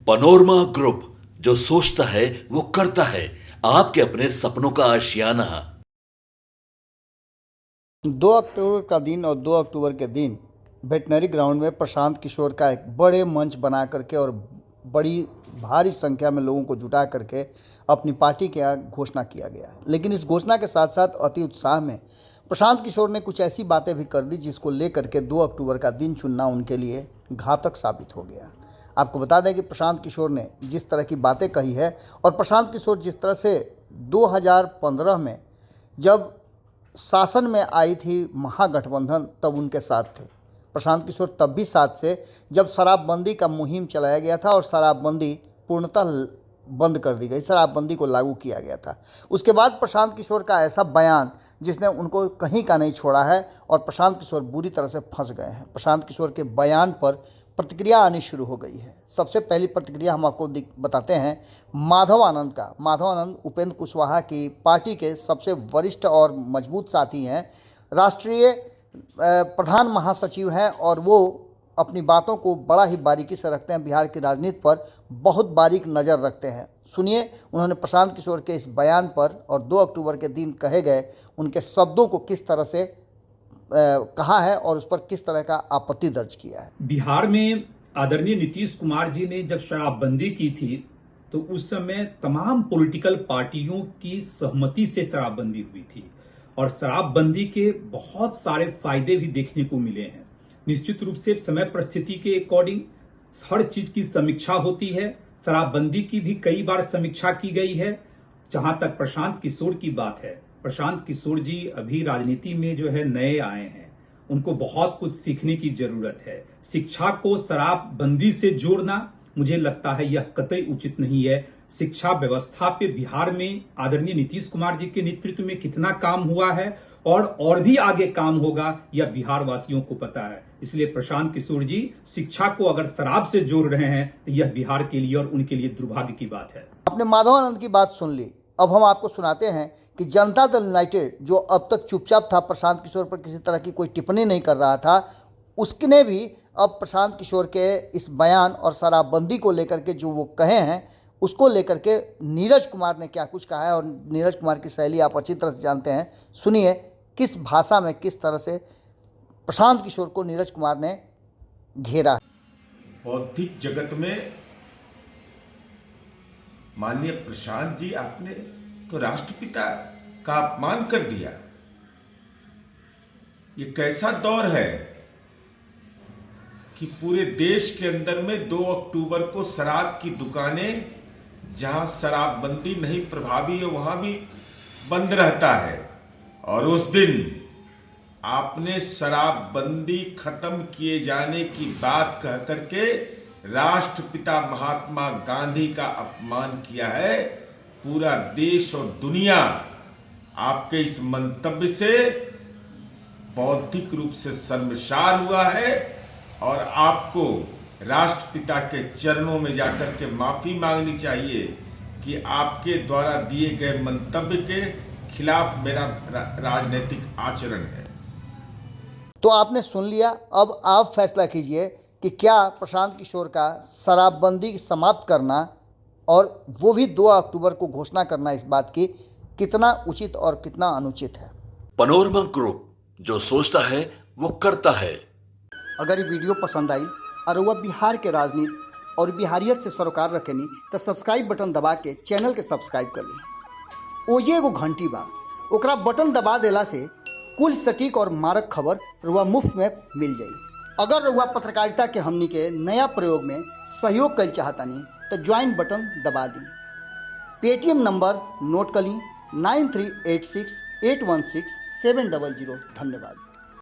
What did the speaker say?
Panorama group, जो सोचता है वो करता है। आपके अपने सपनों का आशियाना। 2 अक्टूबर का दिन और 2 अक्टूबर के दिन वेटनरी ग्राउंड में प्रशांत किशोर का एक बड़े मंच बना करके और बड़ी भारी संख्या में लोगों को जुटा करके अपनी पार्टी की घोषणा किया गया। लेकिन इस घोषणा के साथ साथ अति उत्साह में प्रशांत किशोर ने कुछ ऐसी बातें भी कर दी जिसको लेकर के 2 अक्टूबर का दिन चुनना उनके लिए घातक साबित हो गया। आपको बता दें कि प्रशांत किशोर ने जिस तरह की बातें कही है और प्रशांत किशोर जिस तरह से 2015 में जब शासन में आई थी महागठबंधन तब उनके साथ थे। प्रशांत किशोर तब भी साथ से जब शराबबंदी का मुहिम चलाया गया था और शराबबंदी पूर्णतः बंद कर दी गई, शराबबंदी को लागू किया गया था। उसके बाद प्रशांत किशोर का ऐसा बयान जिसने उनको कहीं का नहीं छोड़ा है और प्रशांत किशोर बुरी तरह से फंस गए हैं। प्रशांत किशोर के बयान पर प्रतिक्रिया आनी शुरू हो गई है। सबसे पहली प्रतिक्रिया हम आपको बताते हैं माधव आनंद का। माधव आनंद उपेंद्र कुशवाहा की पार्टी के सबसे वरिष्ठ और मजबूत साथी हैं, राष्ट्रीय प्रधान महासचिव हैं और वो अपनी बातों को बड़ा ही बारीकी से रखते हैं, बिहार की राजनीति पर बहुत बारीक नज़र रखते हैं। सुनिए उन्होंने प्रशांत किशोर के इस बयान पर और 2 अक्टूबर के दिन कहे गए उनके शब्दों को किस तरह से कहा है और उस पर किस तरह का आपत्ति दर्ज किया है। बिहार में आदरणीय नीतीश कुमार जी ने जब शराबबंदी की थी तो उस समय तमाम पॉलिटिकल पार्टियों की सहमति से शराबबंदी हुई थी और शराबबंदी के बहुत सारे फायदे भी देखने को मिले हैं। निश्चित रूप से समय परिस्थिति के अकॉर्डिंग हर चीज की समीक्षा होती है। शराबबंदी की भी कई बार समीक्षा की गई है। जहां तक प्रशांत किशोर की बात है, प्रशांत किशोर जी अभी राजनीति में जो है नए आए हैं, उनको बहुत कुछ सीखने की जरूरत है। शिक्षा को शराबबंदी से जोड़ना मुझे लगता है यह कतई उचित नहीं है। शिक्षा व्यवस्था पे बिहार में आदरणीय नीतीश कुमार जी के नेतृत्व में कितना काम हुआ है और भी आगे काम होगा यह बिहार वासियों को पता है। इसलिए प्रशांत किशोर जी शिक्षा को अगर शराब से जोड़ रहे हैं तो यह बिहार के लिए और उनके लिए दुर्भाग्य की बात है। आपने माधव आनंद की बात सुन ली। अब हम आपको सुनाते हैं कि जनता दल यूनाइटेड जो अब तक चुपचाप था, प्रशांत किशोर पर किसी तरह की कोई टिप्पणी नहीं कर रहा था, उसने भी अब प्रशांत किशोर के इस बयान और शराबबंदी को लेकर के जो वो कहे हैं उसको लेकर के नीरज कुमार ने क्या कुछ कहा है। और नीरज कुमार की शैली आप अच्छी तरह से जानते हैं। सुनिए किस भाषा में किस तरह से प्रशांत किशोर को नीरज कुमार ने घेरा। बौद्धिक जगत में माननीय प्रशांत जी, आपने तो राष्ट्रपिता का अपमान कर दिया। ये कैसा दौर है कि पूरे देश के अंदर में 2 अक्टूबर को शराब की दुकानें, जहां शराबबंदी नहीं प्रभावी है वहां भी बंद रहता है। और उस दिन आपने शराबबंदी खत्म किए जाने की बात कह करके राष्ट्रपिता महात्मा गांधी का अपमान किया है। पूरा देश और दुनिया आपके इस मंतव्य से बौद्धिक रूप से शर्मसार हुआ है और आपको राष्ट्रपिता के चरणों में जाकर के माफी मांगनी चाहिए कि आपके द्वारा दिए गए मंतव्य के खिलाफ मेरा राजनीतिक आचरण है। तो आपने सुन लिया। अब आप फैसला कीजिए कि क्या प्रशांत किशोर का शराबबंदी समाप्त करना और वो भी 2 अक्टूबर को घोषणा करना इस बात की कितना उचित और कितना अनुचित है। पनोरमा ग्रुप, जो सोचता है वो करता है। अगर ये वीडियो पसंद आई और वह बिहार के राजनीति और बिहारियत से सरोकार रखेनी तो सब्सक्राइब बटन दबा के चैनल के सब्सक्राइब कर ली। ओजे एगो घंटी बा, ओकरा बटन दबा देला से कुल सटीक और मारक खबर रुआ मुफ्त में मिल जाई। अगर रुआ पत्रकारिता के हमनी के नया प्रयोग में सहयोग कर चाहतानी तो ज्वाइन बटन दबा दी। पेटीएम नंबर नोट कर ली 9386816700। धन्यवाद।